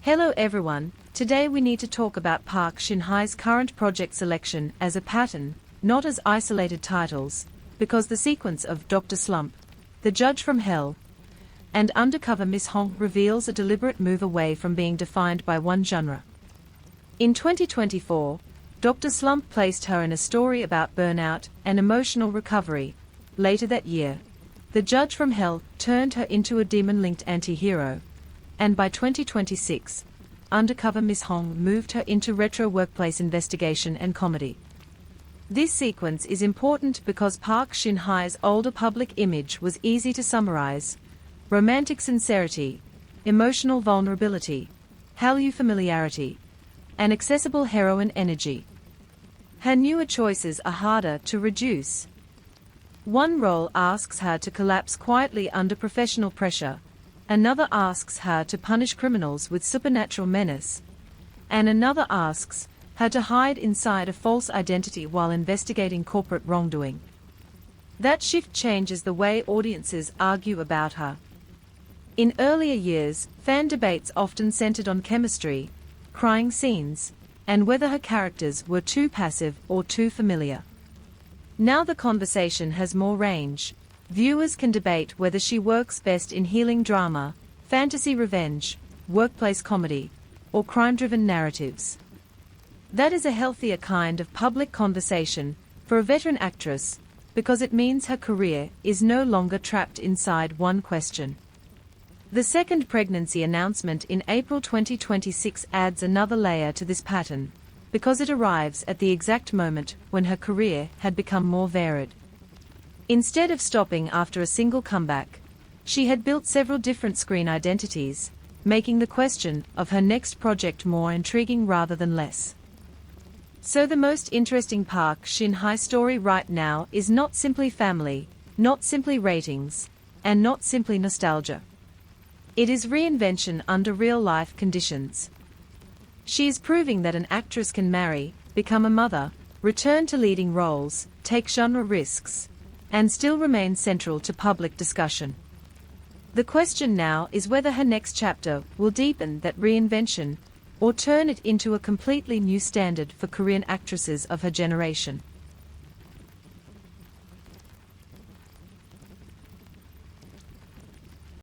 Hello everyone, today we need to talk about Park Shin-hye's current project selection as a pattern, not as isolated titles, because the sequence of Dr. Slump, The Judge from Hell, and Undercover Miss Hong reveals a deliberate move away from being defined by one genre. In 2024, Dr. Slump placed her in a story about burnout and emotional recovery. Later that year, The Judge from Hell turned her into a demon-linked anti-hero, and by 2026, Undercover Miss Hong moved her into retro workplace investigation and comedy. This sequence is important because Park Shin-hye's older public image was easy to summarize: romantic sincerity, emotional vulnerability, Hallyu familiarity, and accessible heroine energy. Her newer choices are harder to reduce. One role asks her to collapse quietly under professional pressure, another asks her to punish criminals with supernatural menace, and another asks her to hide inside a false identity while investigating corporate wrongdoing. That shift changes the way audiences argue about her. In earlier years, fan debates often centered on chemistry, crying scenes, and whether her characters were too passive or too familiar. Now the conversation has more range. Viewers can debate whether she works best in healing drama, fantasy revenge, workplace comedy, or crime-driven narratives. That is a healthier kind of public conversation for a veteran actress, because it means her career is no longer trapped inside one question. The second pregnancy announcement in April 2026 adds another layer to this pattern, because it arrives at the exact moment when her career had become more varied. Instead of stopping after a single comeback, she had built several different screen identities, making the question of her next project more intriguing rather than less. So the most interesting Park Shin-hye story right now is not simply family, not simply ratings, and not simply nostalgia. It is reinvention under real-life conditions. She is proving that an actress can marry, become a mother, return to leading roles, take genre risks, and still remain central to public discussion. The question now is whether her next chapter will deepen that reinvention, or turn it into a completely new standard for Korean actresses of her generation.